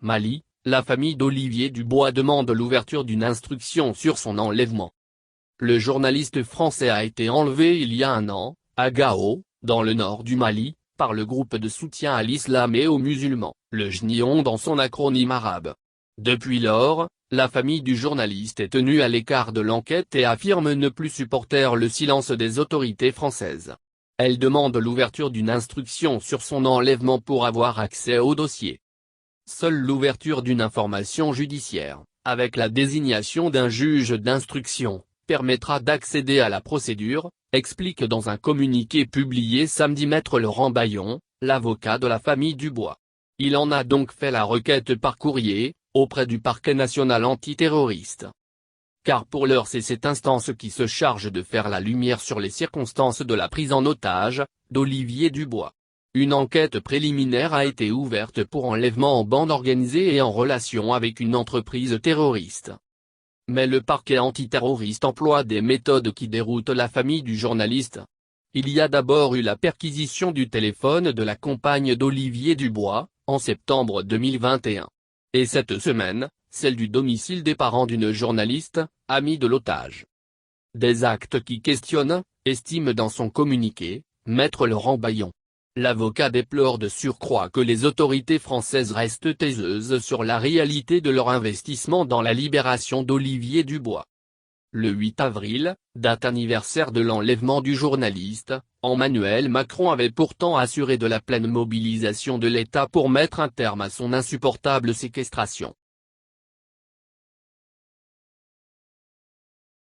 Mali, la famille d'Olivier Dubois demande l'ouverture d'une instruction sur son enlèvement. Le journaliste français a été enlevé il y a un an, à Gao, dans le nord du Mali, par le groupe de soutien à l'islam et aux musulmans, le JNION dans son acronyme arabe. Depuis lors, la famille du journaliste est tenue à l'écart de l'enquête et affirme ne plus supporter le silence des autorités françaises. Elle demande l'ouverture d'une instruction sur son enlèvement pour avoir accès au dossier. Seule l'ouverture d'une information judiciaire, avec la désignation d'un juge d'instruction, permettra d'accéder à la procédure, explique dans un communiqué publié samedi Maître Laurent Bayon, l'avocat de la famille Dubois. Il en a donc fait la requête par courrier, auprès du parquet national antiterroriste. Car pour l'heure c'est cette instance qui se charge de faire la lumière sur les circonstances de la prise en otage d'Olivier Dubois. Une enquête préliminaire a été ouverte pour enlèvement en bande organisée et en relation avec une entreprise terroriste. Mais le parquet antiterroriste emploie des méthodes qui déroutent la famille du journaliste. Il y a d'abord eu la perquisition du téléphone de la compagne d'Olivier Dubois, en septembre 2021. Et cette semaine, celle du domicile des parents d'une journaliste, amie de l'otage. Des actes qui questionnent, estime dans son communiqué, Maître Laurent Bayon. L'avocat déplore de surcroît que les autorités françaises restent taiseuses sur la réalité de leur investissement dans la libération d'Olivier Dubois. Le 8 avril, date anniversaire de l'enlèvement du journaliste, Emmanuel Macron avait pourtant assuré de la pleine mobilisation de l'État pour mettre un terme à son insupportable séquestration.